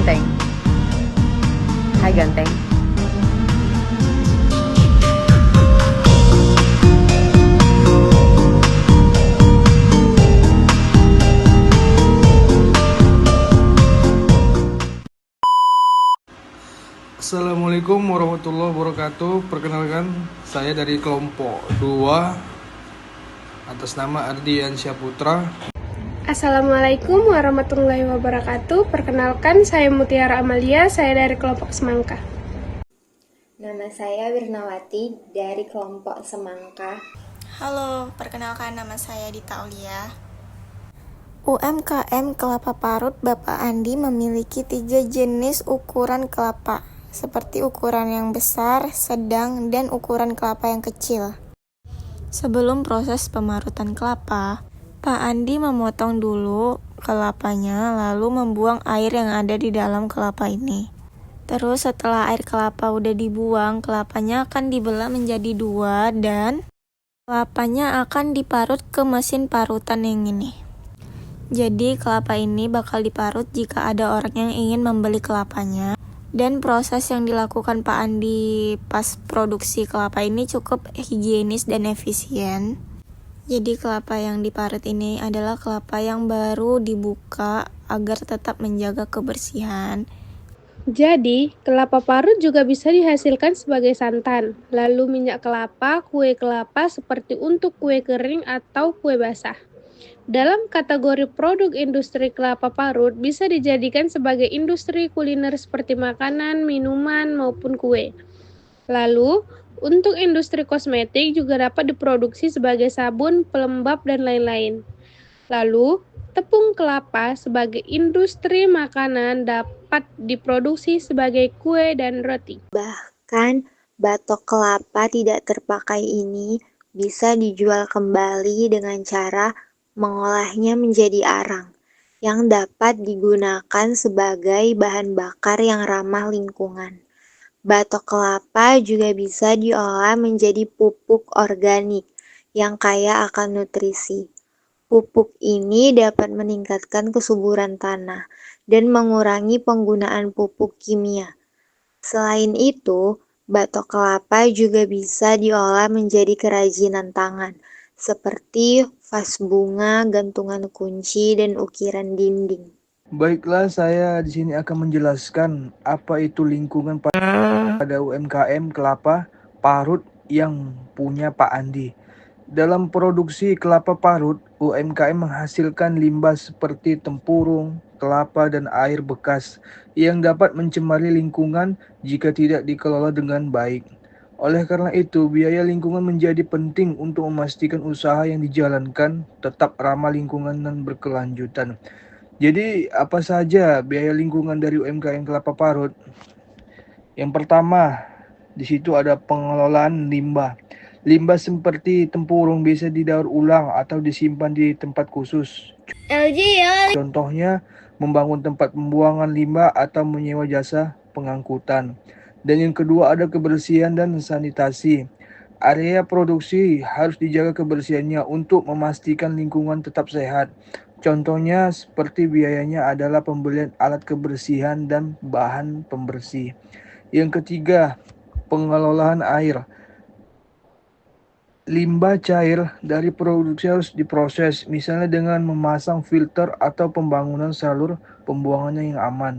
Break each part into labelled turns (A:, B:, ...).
A: Ganteng. Hai Ganteng.
B: Assalamualaikum warahmatullahi wabarakatuh. Perkenalkan, saya dari kelompok 2 atas nama Ardian Syaputra.
C: Assalamualaikum warahmatullahi wabarakatuh. Perkenalkan, saya Mutiara Amalia, saya dari kelompok Semangka.
D: Nama saya Wirnawati dari kelompok Semangka.
E: Halo, perkenalkan nama saya Dita Aulia. UMKM Kelapa Parut Bapak Andi memiliki 3 jenis ukuran kelapa, seperti ukuran yang besar, sedang, dan ukuran kelapa yang kecil. Sebelum proses pemarutan kelapa, Pak Andi memotong dulu kelapanya, lalu membuang air yang ada di dalam kelapa ini. Terus setelah air kelapa udah dibuang, kelapanya akan dibelah menjadi 2 dan kelapanya akan diparut ke mesin parutan yang ini. Jadi kelapa ini bakal diparut jika ada orang yang ingin membeli kelapanya. Dan proses yang dilakukan Pak Andi pas produksi kelapa ini cukup higienis dan efisien. Jadi kelapa yang diparut ini adalah kelapa yang baru dibuka agar tetap menjaga kebersihan.
C: Jadi, kelapa parut juga bisa dihasilkan sebagai santan, lalu minyak kelapa, kue kelapa seperti untuk kue kering atau kue basah. Dalam kategori produk industri kelapa parut bisa dijadikan sebagai industri kuliner seperti makanan, minuman, maupun kue. Lalu, untuk industri kosmetik juga dapat diproduksi sebagai sabun, pelembab, dan lain-lain. Lalu, tepung kelapa sebagai industri makanan dapat diproduksi sebagai kue dan roti.
D: Bahkan, batok kelapa tidak terpakai ini bisa dijual kembali dengan cara mengolahnya menjadi arang, yang dapat digunakan sebagai bahan bakar yang ramah lingkungan. Batok kelapa juga bisa diolah menjadi pupuk organik yang kaya akan nutrisi. Pupuk ini dapat meningkatkan kesuburan tanah dan mengurangi penggunaan pupuk kimia. Selain itu, batok kelapa juga bisa diolah menjadi kerajinan tangan, seperti vas bunga, gantungan kunci, dan ukiran dinding.
B: Baiklah, saya di sini akan menjelaskan apa itu lingkungan pada UMKM kelapa parut yang punya Pak Andi. Dalam produksi kelapa parut, UMKM menghasilkan limbah seperti tempurung, kelapa, dan air bekas yang dapat mencemari lingkungan jika tidak dikelola dengan baik. Oleh karena itu, biaya lingkungan menjadi penting untuk memastikan usaha yang dijalankan tetap ramah lingkungan dan berkelanjutan. Jadi, apa saja biaya lingkungan dari UMKM kelapa parut? Yang pertama, di situ ada pengelolaan limbah. Limbah seperti tempurung bisa didaur ulang atau disimpan di tempat khusus. Contohnya, membangun tempat pembuangan limbah atau menyewa jasa pengangkutan. Dan yang kedua ada kebersihan dan sanitasi. Area produksi harus dijaga kebersihannya untuk memastikan lingkungan tetap sehat. Contohnya seperti biayanya adalah pembelian alat kebersihan dan bahan pembersih. Yang ketiga, pengelolaan air. Limbah cair dari produksi harus diproses, misalnya dengan memasang filter atau pembangunan salur pembuangannya yang aman.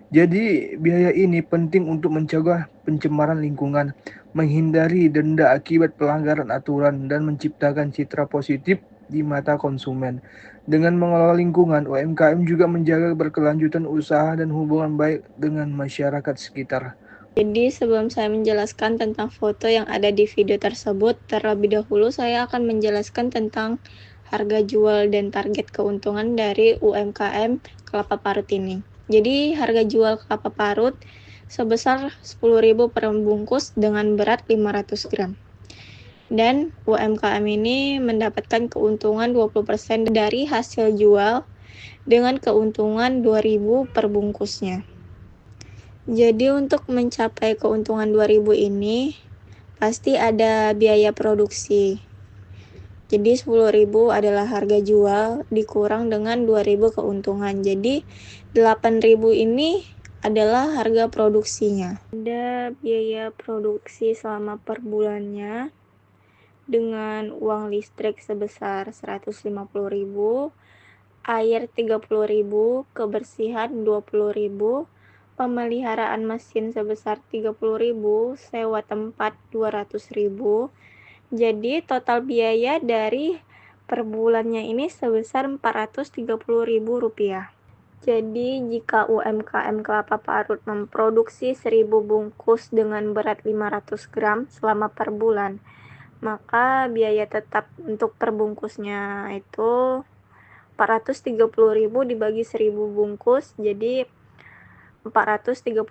B: Jadi, biaya ini penting untuk mencegah pencemaran lingkungan, menghindari denda akibat pelanggaran aturan, dan menciptakan citra positif di mata konsumen. Dengan mengelola lingkungan, UMKM juga menjaga berkelanjutan usaha dan hubungan baik dengan masyarakat sekitar.
E: Jadi sebelum saya menjelaskan tentang foto yang ada di video tersebut, terlebih dahulu saya akan menjelaskan tentang harga jual dan target keuntungan dari UMKM kelapa parut ini. Jadi harga jual kelapa parut sebesar 10.000 per bungkus dengan berat 500 gram. Dan UMKM ini mendapatkan keuntungan 20% dari hasil jual dengan keuntungan 2.000 per bungkusnya. Jadi untuk mencapai keuntungan 2.000 ini pasti ada biaya produksi. Jadi 10.000 adalah harga jual dikurang dengan 2.000 keuntungan. Jadi 8.000 ini adalah harga produksinya. Ada biaya produksi selama per bulannya dengan uang listrik sebesar 150.000, air 30.000, kebersihan 20.000, pemeliharaan mesin sebesar 30.000, sewa tempat 200.000. Jadi total biaya dari per bulannya ini sebesar Rp430.000. Jadi jika UMKM kelapa parut memproduksi 1.000 bungkus dengan berat 500 gram selama per bulan, maka biaya tetap untuk per bungkusnya itu Rp430.000 dibagi 1.000 bungkus, jadi Rp430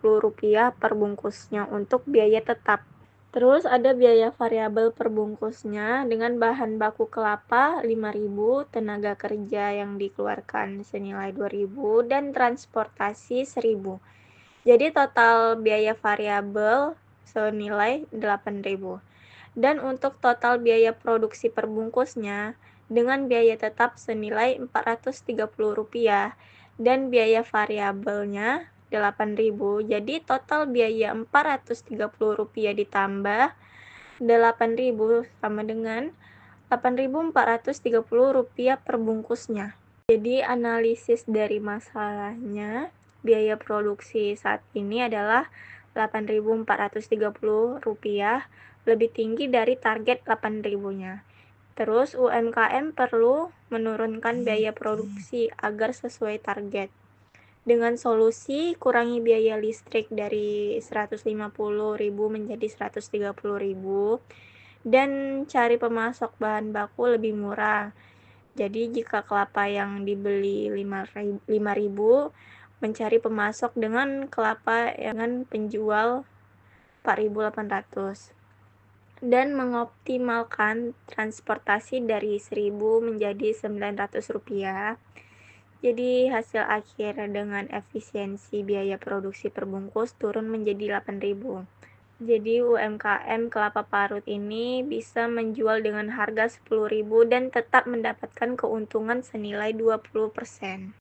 E: per bungkusnya untuk biaya tetap. Terus ada biaya variabel per bungkusnya dengan bahan baku kelapa 5.000, tenaga kerja yang dikeluarkan senilai 2.000, dan transportasi 1.000. Jadi total biaya variabel senilai 8.000. Dan untuk total biaya produksi per bungkusnya dengan biaya tetap senilai Rp430 dan biaya variabelnya 8.000. Jadi total biaya Rp430 ditambah 8.000 sama dengan Rp8.430 per bungkusnya. Jadi analisis dari masalahnya, biaya produksi saat ini adalah Rp8.430 lebih tinggi dari target 8.000-nya. Terus UMKM perlu menurunkan biaya produksi agar sesuai target. Dengan solusi kurangi biaya listrik dari 150.000 menjadi 130.000 dan cari pemasok bahan baku lebih murah. Jadi jika kelapa yang dibeli 5.000, mencari pemasok dengan kelapa dengan penjual 4.800 dan mengoptimalkan transportasi dari 1.000 menjadi Rp900. Jadi hasil akhir dengan efisiensi biaya produksi per bungkus turun menjadi 8.000. Jadi UMKM kelapa parut ini bisa menjual dengan harga 10.000 dan tetap mendapatkan keuntungan senilai 20%.